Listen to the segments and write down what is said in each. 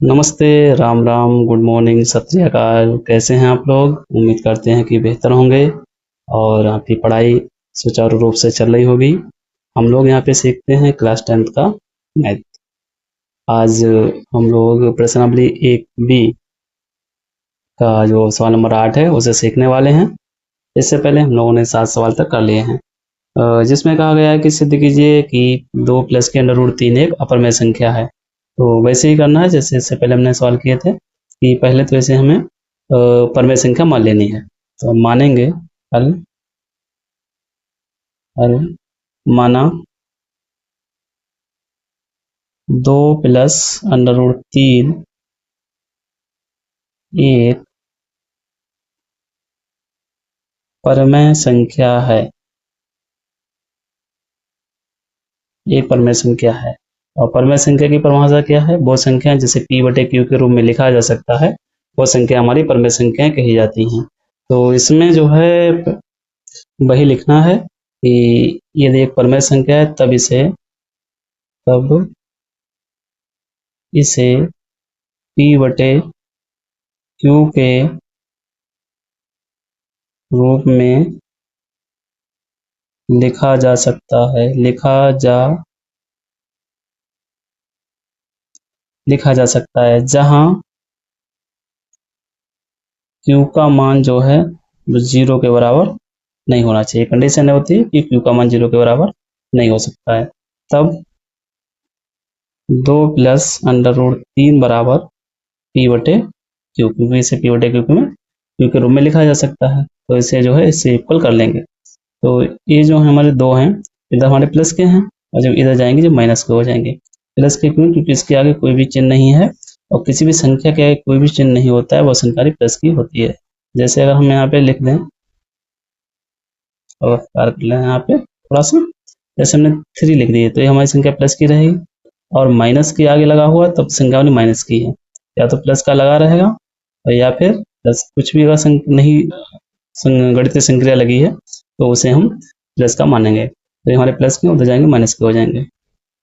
नमस्ते, Ram Ram, good morning, सत श्री अकाल। कैसे हैं आप लोग? उम्मीद करते हैं कि बेहतर होंगे और आपकी पढ़ाई सुचारू रूप से चल रही होगी। हम लोग यहाँ पे सीखते हैं क्लास 10th का मैथ। आज हम लोग प्रश्नावली 1B का जो सवाल नंबर 8 है उसे सीखने वाले हैं। इससे पहले हम लोगों ने 7 सवाल तक कर लिए हैं, जिसमें कहा गया है कि सिद्ध कीजिए कि 2 प्लस के अंडर रूट 3 एक अपरमेय संख्या है। तो वैसे ही करना है जैसे इससे पहले हमने सवाल किए थे कि पहले तो इसे हमें परमेय संख्या मान लेनी है। तो हम मानेंगे हल हल माना 2 प्लस अंडर रूट 3 एक परमेय संख्या है। ये परमेय संख्या है और परमेय संख्या की परिभाषा क्या है? वो संख्या जिसे p बटे q के रूप में लिखा जा सकता है वो संख्या हमारी परमेय संख्याएं कही जाती हैं। तो इसमें जो है वही लिखना है कि यदि एक परमेय संख्या है तब इसे p बटे q के रूप में लिखा जा सकता है जहां q का मान जो है वो 0 के बराबर नहीं होना चाहिए। कंडीशन होती है कि q का मान 0 के बराबर नहीं हो सकता है। तब 2 प्लस अंडर रूट 3 बराबर p बटे q, क्योंकि इसे p बटे q के रूप में लिखा जा सकता है। तो इसे जो है इससे इक्वल कर लेंगे। तो ये जो हमारे दो हैं इधर हमारे प्लस के हैं और जब इधर जाएंगे जो माइनस के हो जाएंगे। प्लस के क्यों? क्योंकि इसके आगे कोई भी चिन्ह नहीं है और किसी भी संख्या के आगे कोई भी चिन्ह नहीं होता है, वो संख्या प्लस की होती है। जैसे अगर हम यहाँ पे लिख दें और कार्य कर लें यहाँ पे थोड़ा सा, जैसे हमने 3 लिख दी है तो ये हमारी संख्या प्लस की रहेगी और माइनस के आगे लगा हुआ तब संख्या वाली माइनस की है। या तो प्लस का लगा रहेगा और या फिर प्लस कुछ भी अगर नहीं गणितीय संक्रिया लगी है तो उसे हम प्लस का मानेंगे। तो ये हमारे प्लस के उधर जाएंगे माइनस के हो जाएंगे।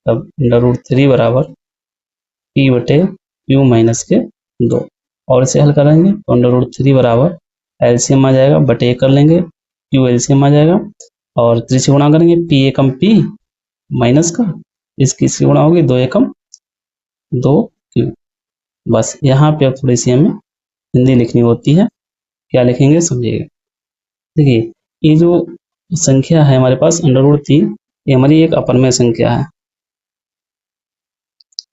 तब अंडर रूट 3 बराबर p बटे q माइनस के 2 और इसे हल करेंगे तो अंडर रूट 3 बराबर एलसीएम आ जाएगा बटे 1 कर लेंगे, q एलसीएम आ जाएगा और 3 से गुणा करेंगे p एकम p माइनस का इसकी से गुणा होगी 2 एकम 2q। बस यहाँ पे अब थोड़ी सी हमें हिंदी लिखनी होती है। क्या लिखेंगे समझिएगा। देखिए ये जो संख्या है हमारे पास अंडर रूट 3 ये हमारी एक अपरमेय संख्या है,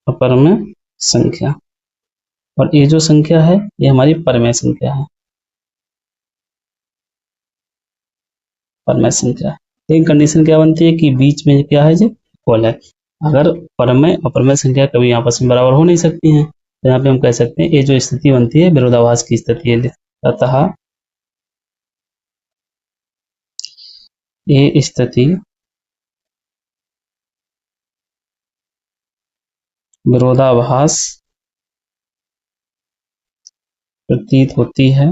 अपरमेय संख्या। और ये जो संख्या है ये हमारी परमेय संख्या है, परमेय संख्या। लेकिन कंडीशन क्या बनती है कि बीच में क्या है जो इक्वल है। अगर परमेय और अपरमेय संख्या कभी आपस में बराबर हो नहीं सकती हैं तो यहाँ पे हम कह सकते हैं ये जो स्थिति बनती है विरोधाभास की स्थिति है। अतः ये स्थिति विरोधाभास प्रतीत होती है।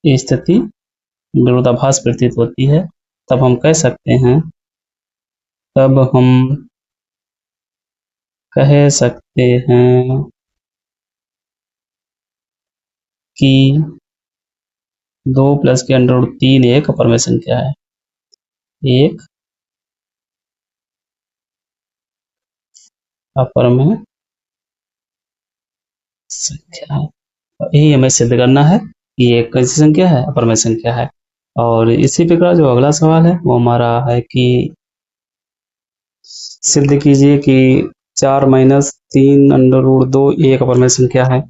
ये स्थिति विरोधाभास प्रतीत होती है। तब हम कह सकते हैं कि 2 प्लस के अंडर रूट 3 एक अपरमेय संख्या है, एक अपरमेय संख्या है। यही हमें सिद्ध करना है कि ये कैसी संख्या है? अपरमेय संख्या है। और इसी प्रकार जो अगला सवाल है वो हमारा है कि सिद्ध कीजिए कि 4 माइनस 3 अंडर रूट 2 एक अपरमेय संख्या है।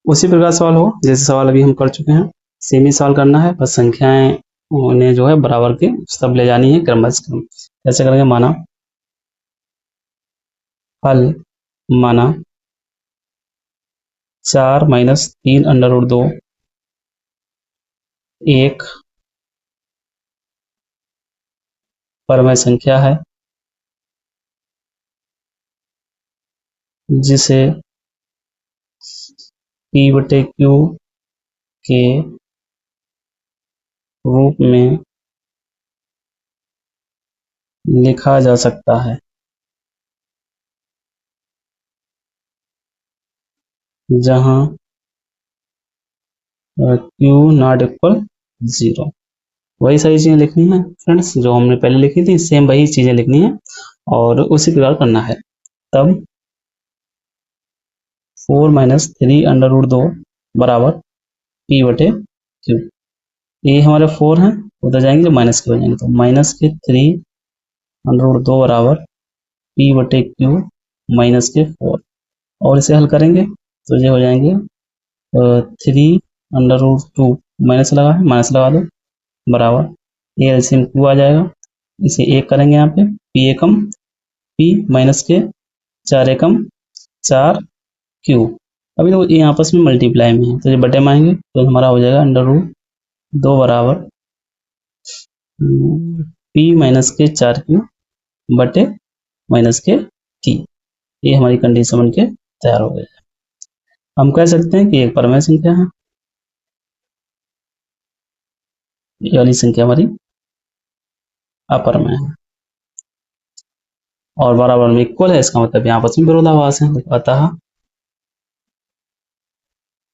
उसी प्रकार सवाल हो जैसे सवाल अभी हम कर चुके हैं, सेम ही सवाल करना है, बस संख्याएं उन्हें जो है बराबर के सब ले जानी है क्रमश क्रम। ऐसे करेंगे हल माना 4 माइनस 3 अंडर रूट 2 एक परमेय संख्या है जिसे p बटे q के रूप में लिखा जा सकता है। जहां क्यू नॉट इक्वल 0। वही सारी चीजें लिखनी है फ्रेंड्स जो हमने पहले लिखी थी, सेम वही चीजें लिखनी है और उसी प्रकार करना है। तब 4 माइनस 3 अंडर रूट 2 बराबर पी बटे क्यू। ये हमारे 4 हैं, उधर जाएंगे जो माइनस के हो जाएंगे, तो माइनस के 3 अंडर रूट 2 बराबर पी बटे क्यू माइनस के 4। और इसे हल करेंगे तो ये हो जाएंगे 3 अंडर रूट 2 माइनस लगा है, माइनस लगा दो बराबर ये एलसीएम क्यू आ जाएगा। इसे एक करेंगे यहाँ पे पी एकम पी माइनस के 4 एकम 4 क्यू। अभी तो ये आपस में मल्टीप्लाई में है तो ये बटे में आएंगे तो हमारा हो जाएगा अंडर रूट 2 बराबर पी माइनस के 4 क्यू बटे माइनस के टी। ये हमारी कंडीशन बन के तैयार हो गई है। हम कह सकते हैं कि एक परमेय संख्या है, ये वाली संख्या हमारी अपरमेय है और बराबर में इक्वल है, इसका मतलब यहाँ आपस में विरोधाभास है। अतः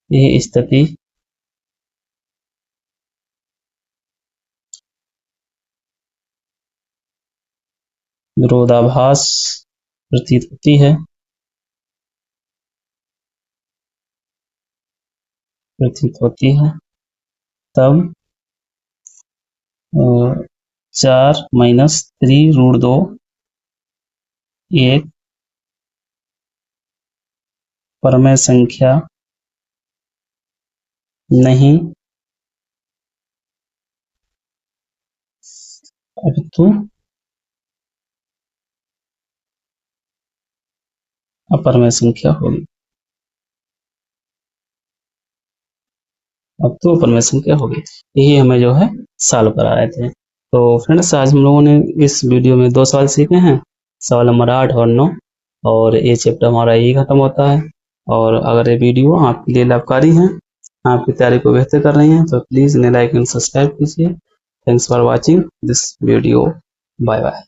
ये स्थिति विरोधाभास प्रतीत होती है तब 4 माइनस 3 रूट 2 एक परमेय संख्या नहीं अपितु अपरमेय संख्या होगी। अब तो अपरमेय संख्या होगी। यही हमें जो है सॉल्व करा रहे थे। तो फ्रेंड्स आज हम लोगों ने इस वीडियो में 2 सवाल सीखे हैं, सवाल नंबर 8 और 9, और ये चैप्टर हमारा यही खत्म होता है। और अगर ये वीडियो आपके लिए लाभकारी है, आपकी तैयारी को बेहतर कर रही हैं, तो प्लीज़ इन्हें लाइक एंड सब्सक्राइब कीजिए। Thanks for watching this video. Bye bye.